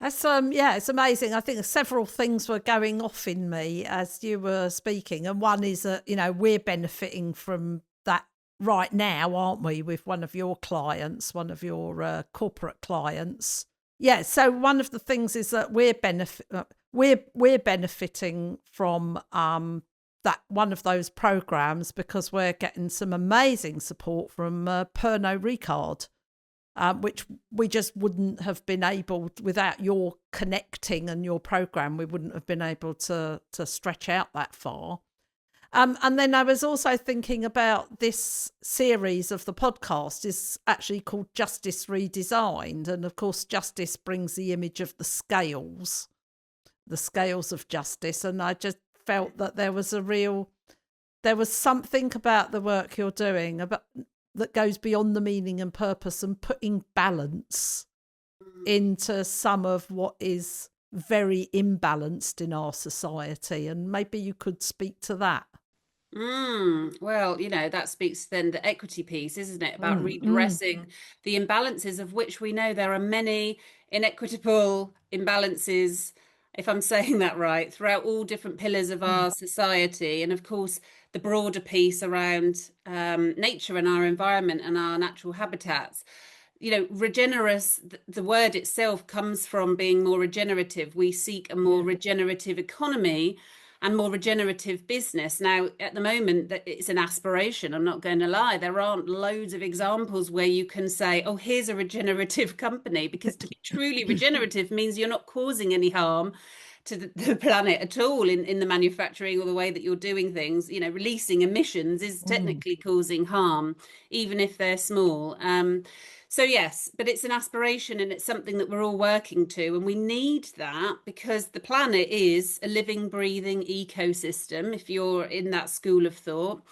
That's yeah, it's amazing. I think several things were going off in me as you were speaking, and one is that we're benefiting from that right now, aren't we? With one of your clients, one of your corporate clients. Yeah. So one of the things is that we're benefiting from that one of those programs because we're getting some amazing support from Pernod Ricard. Which we just wouldn't have been able, without your connecting and your program, we wouldn't have been able to stretch out that far. And then I was also thinking about this series of the podcast is actually called Justice Redesigned. And of course, justice brings the image of the scales of justice. And I just felt that there was something about the work you're doing that goes beyond the meaning and purpose and putting balance into some of what is very imbalanced in our society. And maybe you could speak to that. Well, that speaks then the equity piece, isn't it? About redressing the imbalances, of which we know there are many inequitable imbalances, if I'm saying that right, throughout all different pillars of our society. And of course, the broader piece around nature and our environment and our natural habitats. Regenerous, the word itself comes from being more regenerative. We seek a more regenerative economy and more regenerative business. Now, at the moment, it's an aspiration. I'm not going to lie. There aren't loads of examples where you can say, oh, here's a regenerative company, because to be truly regenerative means you're not causing any harm to the planet at all in the manufacturing or the way that you're doing things. Releasing emissions is technically causing harm, even if they're small. So yes, but it's an aspiration and it's something that we're all working to, and we need that because the planet is a living, breathing ecosystem, if you're in that school of thought,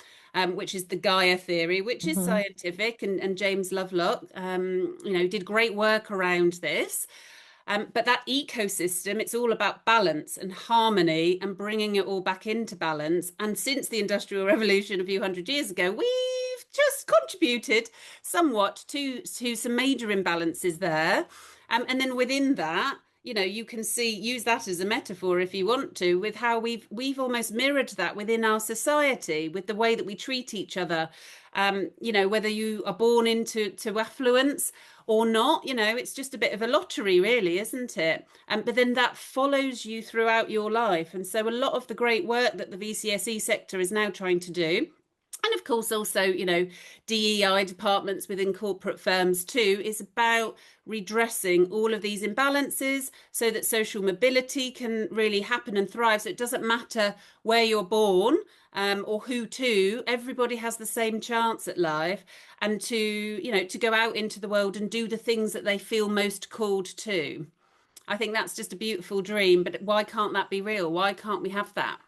which is the Gaia theory, which is scientific, and James Lovelock, did great work around this. But that ecosystem, it's all about balance and harmony and bringing it all back into balance. And since the Industrial Revolution a few hundred years ago, we've just contributed somewhat to some major imbalances there. And then within that, you can use that as a metaphor if you want to, with how we've almost mirrored that within our society, with the way that we treat each other. Whether you are born into affluence or not, it's just a bit of a lottery, really, isn't it? But then that follows you throughout your life. And so a lot of the great work that the VCSE sector is now trying to do, and of course also DEI departments within corporate firms too, is about redressing all of these imbalances so that social mobility can really happen and thrive. So it doesn't matter where you're born or who to, everybody has the same chance at life, and to go out into the world and do the things that they feel most called to. I think that's just a beautiful dream, but why can't that be real? Why can't we have that?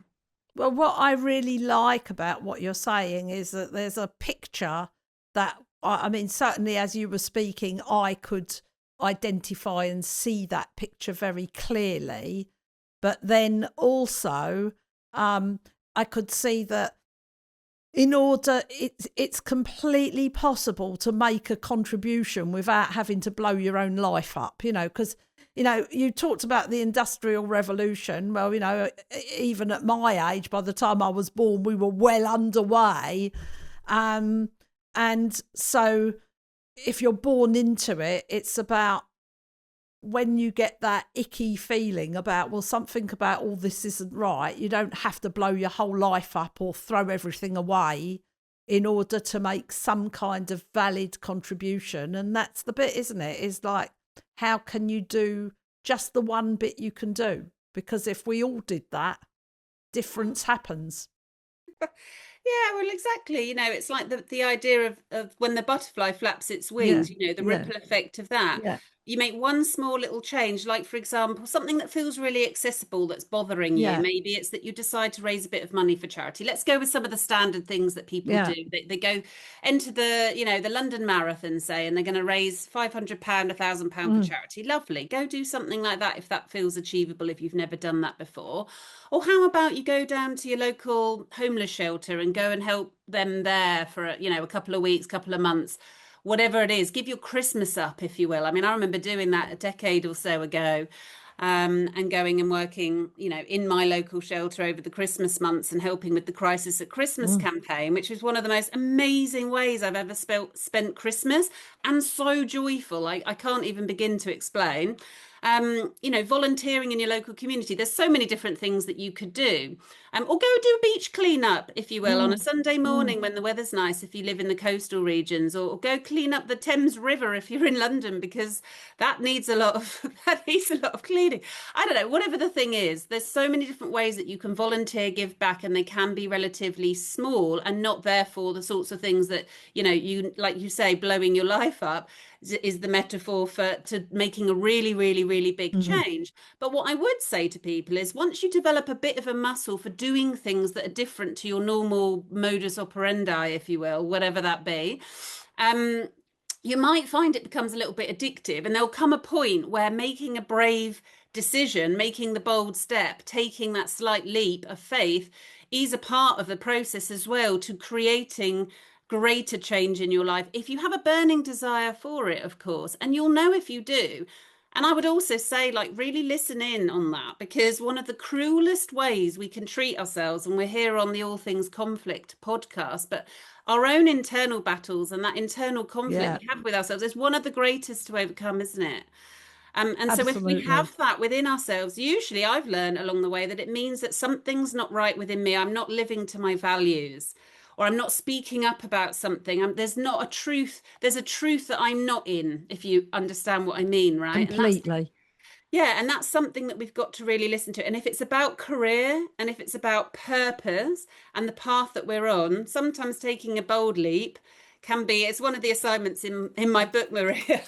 Well, what I really like about what you're saying is that there's a picture that, I mean, certainly as you were speaking, I could identify and see that picture very clearly. But then also, I could see that it's completely possible to make a contribution without having to blow your own life up, because you talked about the Industrial Revolution. Well, even at my age, by the time I was born, we were well underway. And so if you're born into it, it's about when you get that icky feeling about, well, something about all this isn't right, you don't have to blow your whole life up or throw everything away in order to make some kind of valid contribution. And that's the bit, isn't it? Is like, how can you do just the one bit you can do? Because if we all did that, difference happens. Yeah, well, exactly. It's like the idea of when the butterfly flaps its Yeah, wings, the yeah, ripple effect of that. yeah, You make one small little change, like, for example, something that feels really accessible that's bothering you. yeah, Maybe it's that you decide to raise a bit of money for charity. Let's go with some of the standard things that people yeah. do. They go enter the London Marathon, say, and they're going to raise £500, £1,000 for Mm. charity. Lovely. Go do something like that if that feels achievable, if you've never done that before. Or how about you go down to your local homeless shelter and go and help them there for a couple of weeks, couple of months, whatever it is. Give your Christmas up, if you will. I mean, I remember doing that a decade or so ago, and going and working, in my local shelter over the Christmas months and helping with the Crisis at Christmas campaign, which was one of the most amazing ways I've ever spent Christmas, and so joyful. I can't even begin to explain. Volunteering in your local community. There's so many different things that you could do. Or go do a beach cleanup, if you will, on a Sunday morning when the weather's nice, if you live in the coastal regions, or go clean up the Thames River if you're in London, because that needs a lot of cleaning. I don't know, whatever the thing is, there's so many different ways that you can volunteer, give back, and they can be relatively small and not therefore the sorts of things that, you, like you say, blowing your life up is the metaphor to making a really, really, really big change. But what I would say to people is, once you develop a bit of a muscle for doing things that are different to your normal modus operandi, if you will, whatever that be, you might find it becomes a little bit addictive, and there'll come a point where making a brave decision, making the bold step, taking that slight leap of faith is a part of the process as well to creating greater change in your life, if you have a burning desire for it, of course, and you'll know if you do. And I would also say, really listen in on that, because one of the cruelest ways we can treat ourselves, and we're here on the All Things Conflict podcast, but our own internal battles and that internal conflict we have with ourselves is one of the greatest to overcome, isn't it? And so if we have that within ourselves, usually I've learned along the way that it means that something's not right within me. I'm not living to my values, or I'm not speaking up about something. There's not a truth. There's a truth that I'm not in, if you understand what I mean, right? Completely. And that's something that we've got to really listen to. And if it's about career, and if it's about purpose and the path that we're on, sometimes taking a bold leap can be, it's one of the assignments in my book, Maria.